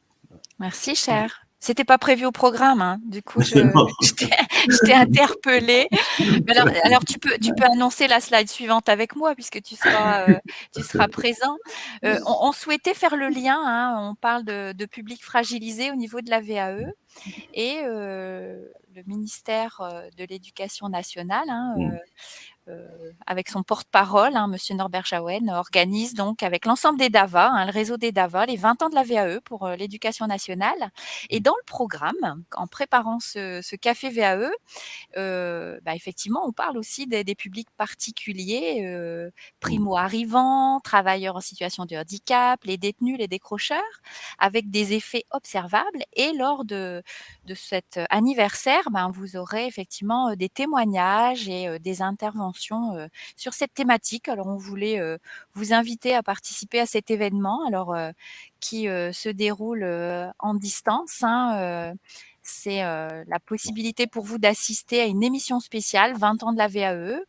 Merci, cher. C'était pas prévu au programme, hein. Du coup, je Non. t'ai interpellée. Mais alors tu peux annoncer la slide suivante avec moi puisque tu seras présent. On souhaitait faire le lien, hein, on parle de public fragilisé au niveau de la VAE et le ministère, de l'Éducation nationale, hein, avec son porte-parole, hein, monsieur Norbert Jaouen, organise donc avec l'ensemble des DAVA, hein, le réseau des DAVA, les 20 ans de la VAE pour, l'éducation nationale et dans le programme, en préparant ce café VAE, effectivement, on parle aussi des publics particuliers, primo-arrivants, travailleurs en situation de handicap, les détenus, les décrocheurs, avec des effets observables et lors de cet anniversaire, vous aurez effectivement, des témoignages et des interventions, sur cette thématique. Alors on voulait, vous inviter à participer à cet événement alors, qui, se déroule, en distance, hein, c'est, la possibilité pour vous d'assister à une émission spéciale 20 ans de la VAE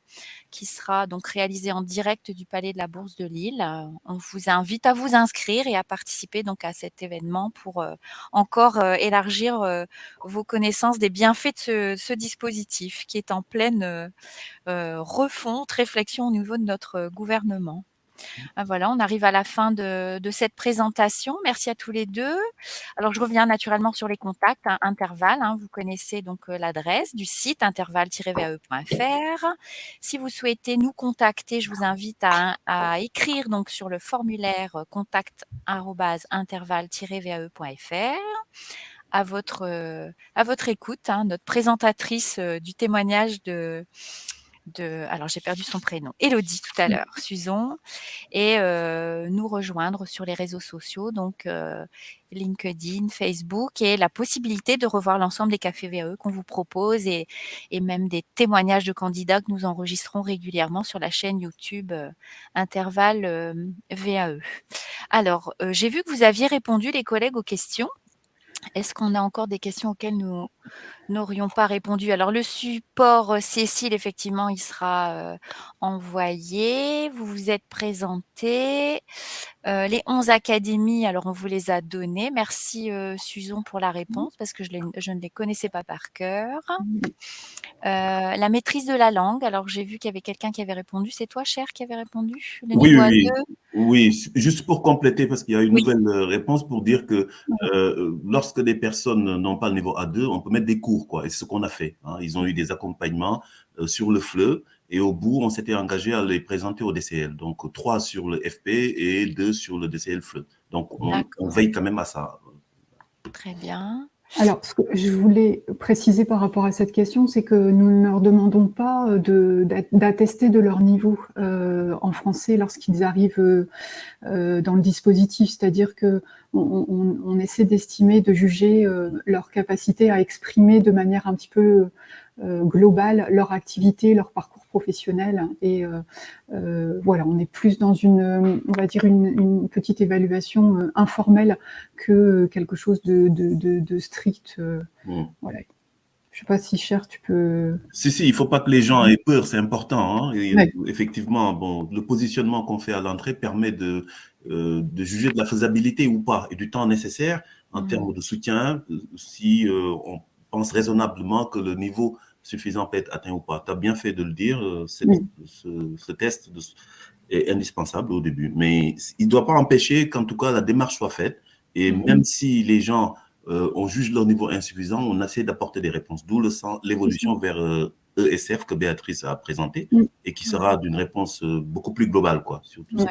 qui sera donc réalisée en direct du Palais de la Bourse de Lille. On vous invite à vous inscrire et à participer donc à cet événement pour, encore, élargir, vos connaissances des bienfaits de ce dispositif qui est en pleine, refonte, réflexion au niveau de notre gouvernement. Voilà, on arrive à la fin de cette présentation. Merci à tous les 2. Alors je reviens naturellement sur les contacts, hein, Interval, hein, vous connaissez donc, l'adresse du site interval-vae.fr. Si vous souhaitez nous contacter, je vous invite à écrire donc sur le formulaire, contact@interval-vae.fr. À votre écoute, hein, notre présentatrice, du témoignage alors j'ai perdu son prénom, Élodie tout à l'heure, Suzon et nous rejoindre sur les réseaux sociaux, donc LinkedIn, Facebook et la possibilité de revoir l'ensemble des cafés VAE qu'on vous propose et même des témoignages de candidats que nous enregistrons régulièrement sur la chaîne YouTube Interval VAE. Alors, j'ai vu que vous aviez répondu les collègues aux questions. Est-ce qu'on a encore des questions auxquelles nous n'aurions pas répondu? Alors le support, Cécile, effectivement, il sera, envoyé. Vous vous êtes présentés. Les 11 académies, alors on vous les a données. Merci, Suzon pour la réponse parce que je ne les connaissais pas par cœur. La maîtrise de la langue, alors j'ai vu qu'il y avait quelqu'un qui avait répondu. C'est toi, Cher, qui avait répondu? Le Oui, niveau oui, A2? oui. Juste pour compléter, parce qu'il y a une Oui. nouvelle réponse pour dire que lorsque des personnes n'ont pas le niveau A2, on peut mettre des cours, quoi. Et c'est ce qu'on a fait, hein. Ils ont eu des accompagnements sur le FLE et au bout, on s'était engagé à les présenter au DCL. Donc 3 sur le FP et 2 sur le DCL FLE. Donc on veille quand même à ça. Très bien. Alors, ce que je voulais préciser par rapport à cette question, c'est que nous ne leur demandons pas d'attester de leur niveau en français lorsqu'ils arrivent dans le dispositif. C'est-à-dire que on essaie d'estimer, de juger leur capacité à exprimer de manière un petit peu globale leur activité, leur parcours professionnel. Et voilà, on est plus dans on va dire une petite évaluation informelle que quelque chose de strict. Voilà. Je ne sais pas si, Cher, tu peux... Si, il ne faut pas que les gens aient peur, c'est important, hein. Et Ouais. effectivement, bon, le positionnement qu'on fait à l'entrée permet de juger de la faisabilité ou pas et du temps nécessaire en termes de soutien, si on pense raisonnablement que le niveau suffisant peut être atteint ou pas. Tu as bien fait de le dire, ce test est indispensable au début. Mais il ne doit pas empêcher qu'en tout cas la démarche soit faite. Et même si les gens on juge leur niveau insuffisant, on essaie d'apporter des réponses. D'où l'évolution vers ESF que Béatrice a présenté Mm. et qui sera d'une réponse beaucoup plus globale, quoi, sur tout ça.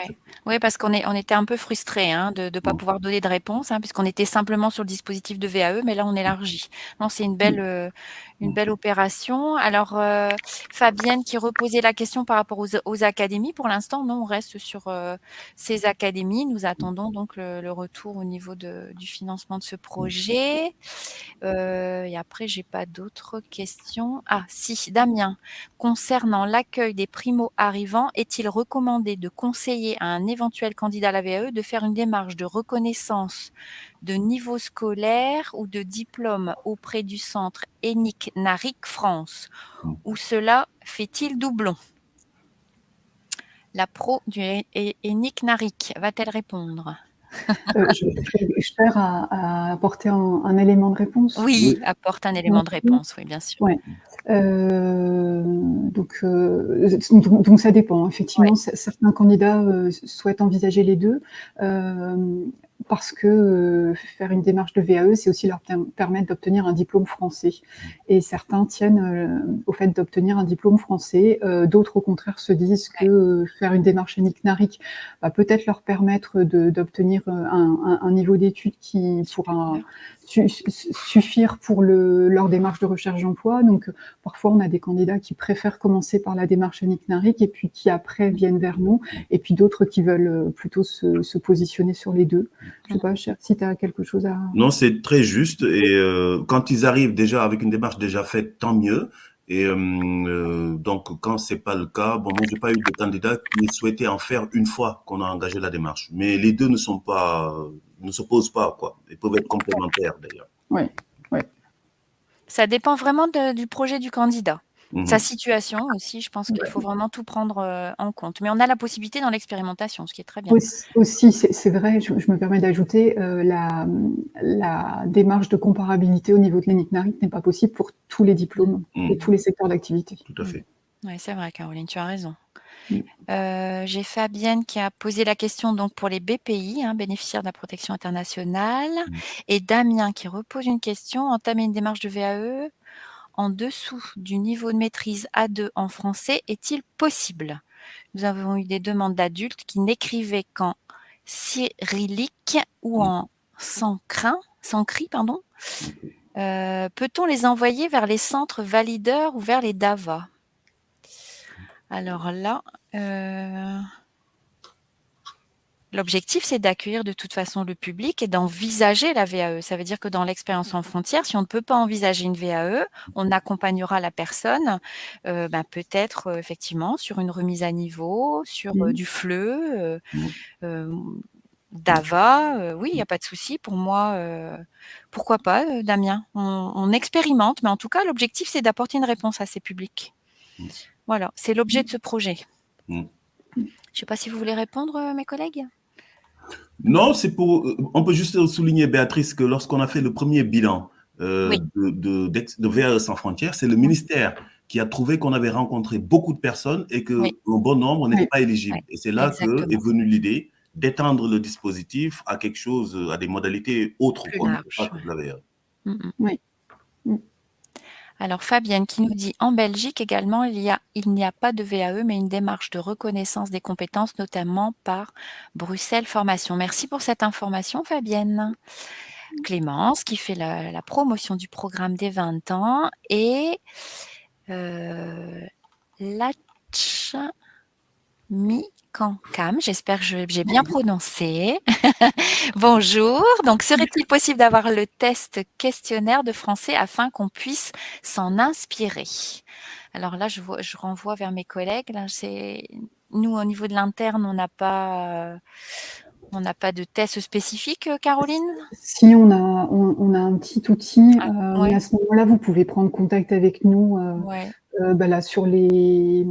Oui, parce qu'on était un peu frustrés de ne pas pouvoir donner de réponse, puisqu'on était simplement sur le dispositif de VAE, mais là, on élargit. Non, c'est une belle opération. Alors, Fabienne qui reposait la question par rapport aux académies. Pour l'instant, non, on reste sur ces académies. Nous attendons donc le retour au niveau du financement de ce projet. Et après, j'ai pas d'autres questions. Ah, si, Damien. Concernant l'accueil des primo-arrivants, est-il recommandé de conseiller à un éventuel candidat à la VAE de faire une démarche de reconnaissance de niveau scolaire ou de diplôme auprès du centre ENIC NARIC France, ou cela fait-il doublon? La pro du ENIC NARIC va-t-elle répondre? Je perds à apporter un élément de réponse. Oui, apporte un élément de réponse, oui, bien sûr. Ouais. Donc ça dépend. Effectivement, certains candidats souhaitent envisager les deux parce que faire une démarche de VAE, c'est aussi leur permettre d'obtenir un diplôme français. Et certains tiennent au fait d'obtenir un diplôme français. D'autres, au contraire, se disent que faire une démarche ENIC NARIC va peut-être leur permettre d'obtenir un niveau d'études qui pourra suffire pour leur démarche de recherche d'emploi. Donc, parfois, on a des candidats qui préfèrent commencer par la démarche ENIC NARIC et puis qui après viennent vers nous, et puis d'autres qui veulent plutôt se positionner sur les deux. Je ne sais pas, Cher, si tu as quelque chose à... Non, c'est très juste. Et quand ils arrivent déjà avec une démarche déjà faite, tant mieux. Et donc, quand c'est pas le cas, bon, moi, j'ai pas eu de candidat qui souhaitait en faire une fois qu'on a engagé la démarche. Mais les deux ne s'opposent pas, quoi. Ils peuvent être complémentaires, d'ailleurs. Oui. Ça dépend vraiment du projet du candidat. Sa situation aussi, je pense qu'il faut vraiment tout prendre en compte. Mais on a la possibilité dans l'expérimentation, ce qui est très bien. Aussi, c'est vrai, je me permets d'ajouter, la démarche de comparabilité au niveau de l'ENIC NARIC n'est pas possible pour tous les diplômes et tous les secteurs d'activité. Tout à fait. Oui, c'est vrai, Caroline, tu as raison. J'ai Fabienne qui a posé la question donc pour les BPI, bénéficiaires de la protection internationale, et Damien qui repose une question. Entamer une démarche de VAE en dessous du niveau de maîtrise A2 en français est-il possible? Nous avons eu des demandes d'adultes qui n'écrivaient qu'en cyrillique ou en sanskrit, pardon. Peut-on les envoyer vers les centres valideurs ou vers les DAVA? Alors là, l'objectif, c'est d'accueillir de toute façon le public et d'envisager la VAE. Ça veut dire que dans l'expérience en frontière, si on ne peut pas envisager une VAE, on accompagnera la personne peut-être effectivement sur une remise à niveau, sur du FLE, DAVA. Oui, il n'y a pas de souci. Pour moi, pourquoi pas, Damien? On expérimente, mais en tout cas, l'objectif, c'est d'apporter une réponse à ces publics. Voilà, c'est l'objet de ce projet. Je ne sais pas si vous voulez répondre, mes collègues. Non, on peut juste souligner, Béatrice, que lorsqu'on a fait le premier bilan de VAE sans frontières, c'est le ministère qui a trouvé qu'on avait rencontré beaucoup de personnes et que un bon nombre n'était pas éligible. Et c'est là qu'est venue l'idée d'étendre le dispositif à quelque chose, à des modalités autres, pas que de la VAE. Oui. Alors Fabienne qui nous dit en Belgique également il n'y a pas de VAE mais une démarche de reconnaissance des compétences notamment par Bruxelles Formation. Merci pour cette information Fabienne. Clémence qui fait la promotion du programme des 20 ans et Lachmi Kankam, j'espère que j'ai bien prononcé. Bonjour, donc serait-il possible d'avoir le test questionnaire de français afin qu'on puisse s'en inspirer? Alors là, je renvoie vers mes collègues. Là, nous, au niveau de l'interne, on n'a pas de test spécifique, Caroline? Si, on a un petit outil, mais à ce moment-là, vous pouvez prendre contact avec nous là, sur les...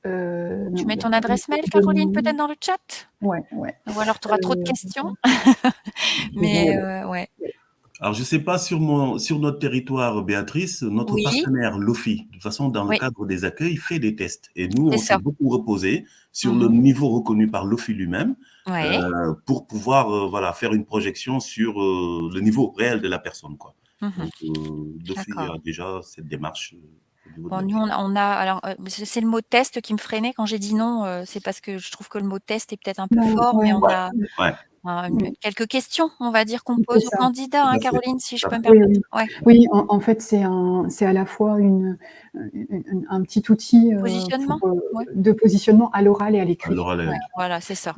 tu mets ton adresse mail, Caroline, peut-être dans le chat? Ouais. Ou alors tu auras trop de questions. Mais Alors, je ne sais pas sur notre territoire, Béatrice, notre partenaire LOFI, de toute façon, dans le cadre des accueils, fait des tests. Et nous, on s'est beaucoup reposé sur le niveau reconnu par LOFI lui-même pour pouvoir faire une projection sur le niveau réel de la personne, quoi. Donc, LOFI a déjà cette démarche au niveau de Bon, la nous, vie. on a alors, c'est le mot test qui me freinait quand j'ai dit non, c'est parce que je trouve que le mot test est peut-être un peu Non, fort, mais ouais, on Ouais, a ouais, quelques questions, on va dire, qu'on c'est pose aux ça. candidats, tout hein, à fait, Caroline, si je tout à peux me fait. Oui, permettre? oui. Ouais, Oui, en fait, c'est à la fois un petit outil, positionnement? Ouais. de positionnement à l'oral et à À l'écrit. l'oral et à Ouais, l'écrit. voilà, c'est ça.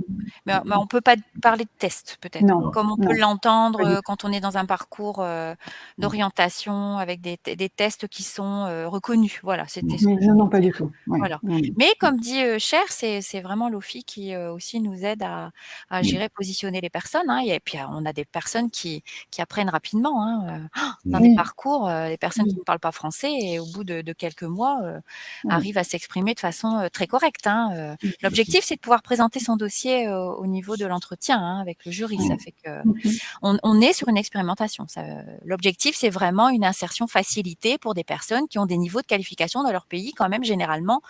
Mais Mmh. on peut pas parler de test peut-être, Non, Non, comme on peut non, l'entendre, pas du tout. quand on est dans un parcours, mmh, d'orientation avec des tests qui sont, reconnus. Voilà, c'était ce mmh, que Oui, je non, non, voulais pas du dire. tout. Ouais, Voilà. non, non. Mais comme dit, Cher, c'est vraiment l'OFI qui, aussi nous aide à je mmh, dirais positionner les personnes, hein, et puis, on a des personnes qui apprennent rapidement, hein, dans des Oui, parcours, des personnes qui oui, ne parlent pas français et au bout de quelques mois, oui. arrivent à s'exprimer de façon, très correcte, hein, Mmh. mmh, L'objectif, c'est de pouvoir présenter son dossier, au niveau de l'entretien, hein, avec le jury. Ça mmh, fait que Mmh mh. on est sur une expérimentation. Ça, l'objectif, c'est vraiment une insertion facilitée pour des personnes qui ont des niveaux de qualification dans leur pays quand même généralement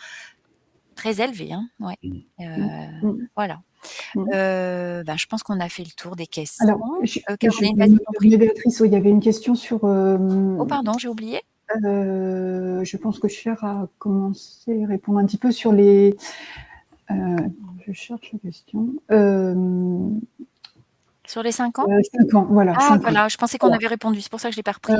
très élevés, hein. Ouais, mmh. Mmh. Mmh. voilà. Mmh. Je pense qu'on a fait le tour des questions. Alors, je Caroline, vas-y, me t'en prie. permets, Béatrice, oui, il y avait une question sur, Oh pardon, j'ai oublié? je pense que Cher a commencé à répondre un petit peu sur les, heu, je cherche la question. Sur les 5 ans? 5 ans, voilà, Ah 5 ans. voilà, je pensais qu'on Voilà. avait répondu, c'est pour ça que je l'ai pas reprise.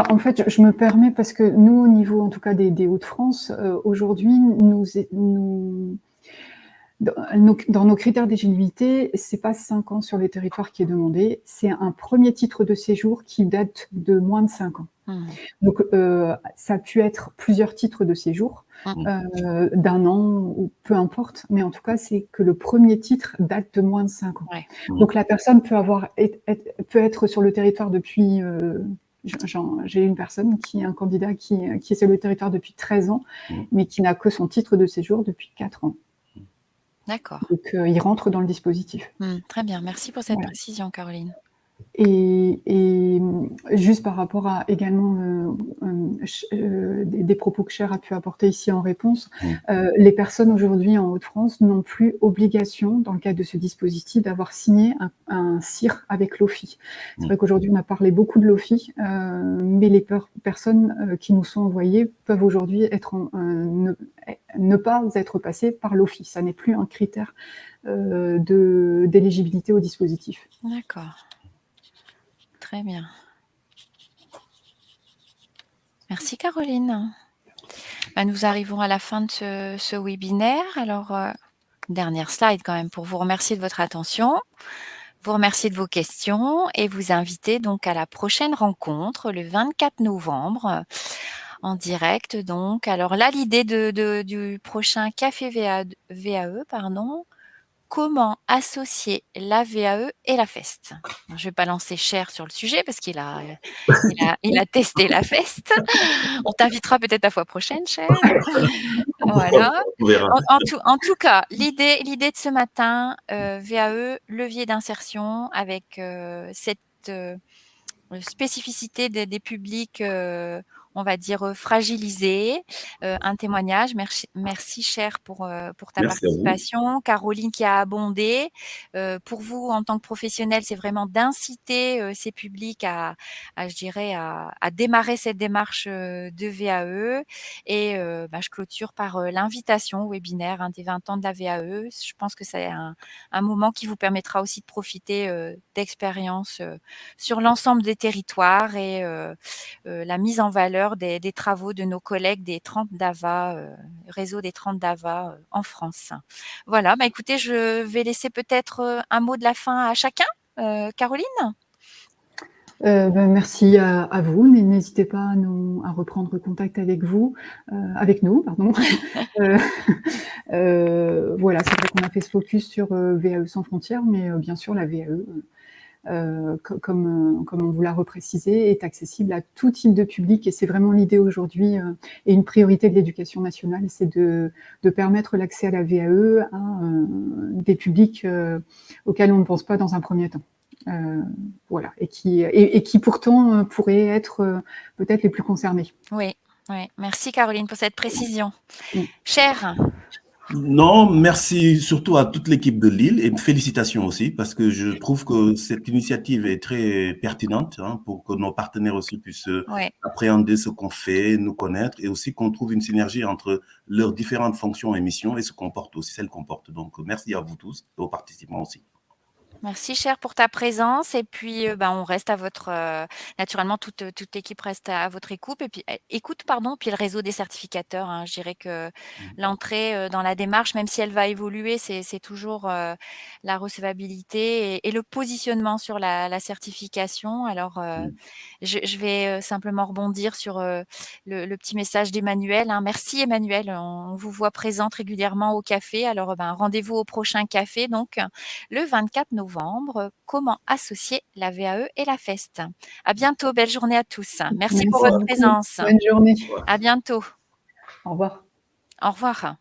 En fait, je me permets parce que nous, au niveau, en tout cas, des Hauts-de-France, aujourd'hui, nous dans nos critères d'éligibilité, c'est pas 5 ans sur les territoires qui est demandé, c'est un premier titre de séjour qui date de moins de 5 ans. Mmh. Donc, ça a pu être plusieurs titres de séjour, Mmh. d'1 an ou peu importe, mais en tout cas, c'est que le premier titre date de moins de 5 ans. Ouais. Donc la personne peut peut être sur le territoire depuis, j'ai une personne un candidat qui est sur le territoire depuis 13 ans, Mmh. mais qui n'a que son titre de séjour depuis 4 ans. D'accord. Donc, il rentre dans le dispositif. Très bien, merci pour cette Voilà. précision, Caroline. Juste par rapport à également, des propos que Cher a pu apporter ici en réponse, Mmh. les personnes aujourd'hui en Hauts-de-France n'ont plus obligation, dans le cadre de ce dispositif, d'avoir signé un CIR avec l'OFI. C'est Mmh. vrai qu'aujourd'hui, on a parlé beaucoup de l'OFI, mais les personnes, qui nous sont envoyées peuvent aujourd'hui ne pas être passées par l'OFI. Ça n'est plus un critère, d'éligibilité au dispositif. D'accord. Très bien. Merci Caroline. Nous arrivons à la fin de ce webinaire. Alors, dernière slide quand même pour vous remercier de votre attention, vous remercier de vos questions et vous inviter donc à la prochaine rencontre le 24 novembre en direct donc. Alors là, l'idée du prochain café VAE, pardon, comment associer la VAE et la FEST? Je ne vais pas lancer Cher sur le sujet parce qu'il a testé la FEST. On t'invitera peut-être la fois prochaine, Cher. Pourquoi Voilà. pas, on verra. En tout cas, l'idée de ce matin, VAE, levier d'insertion avec, cette, spécificité des publics, on va dire, fragilisés. Un témoignage. Merci Cher pour ta Merci à vous. participation. Caroline qui a abondé. Pour vous, en tant que professionnel, c'est vraiment d'inciter, ces publics je dirais à démarrer cette démarche, de VAE et je clôture par, l'invitation au webinaire, des 20 ans de la VAE. Je pense que c'est un moment qui vous permettra aussi de profiter, d'expériences, sur l'ensemble des territoires et la mise en valeur des travaux de nos collègues des 30 DAVA, réseau des 30 DAVA, en France. Voilà, écoutez, je vais laisser peut-être, un mot de la fin à chacun. Caroline? Merci à vous. N'hésitez pas à reprendre contact avec nous, pardon. Heu, voilà, c'est vrai qu'on a fait ce focus sur, VAE sans frontières, mais bien sûr la VAE, comme on vous l'a reprécisé, est accessible à tout type de public et c'est vraiment l'idée aujourd'hui, et une priorité de l'éducation nationale, c'est de permettre l'accès à la VAE à, des publics, auxquels on ne pense pas dans un premier temps. Voilà, et qui pourtant, pourraient être, peut-être les plus concernés. Oui, oui. Merci Caroline pour cette précision. Mmh. Cher? Non, merci surtout à toute l'équipe de Lille et félicitations aussi parce que je trouve que cette initiative est très pertinente, hein, pour que nos partenaires aussi puissent Ouais. appréhender ce qu'on fait, nous connaître et aussi qu'on trouve une synergie entre leurs différentes fonctions et missions et ce qu'on porte aussi, celles qu'on porte. Donc, merci à vous tous et aux participants aussi. Merci cher pour ta présence et puis, on reste à votre, naturellement toute l'équipe reste à votre écoute et puis écoute pardon, puis le réseau des certificateurs, hein. Je dirais que l'entrée, dans la démarche, même si elle va évoluer, c'est toujours, la recevabilité et le positionnement sur la certification. Alors, je vais, simplement rebondir sur, le petit message d'Emmanuel, hein. Merci Emmanuel, on vous voit présente régulièrement au café. Alors, rendez-vous au prochain café donc, le 24 novembre. Comment associer la VAE et la FEST? À bientôt, belle journée à tous. Merci pour Merci votre beaucoup. présence. Bonne journée. À bientôt. Au revoir. Au revoir.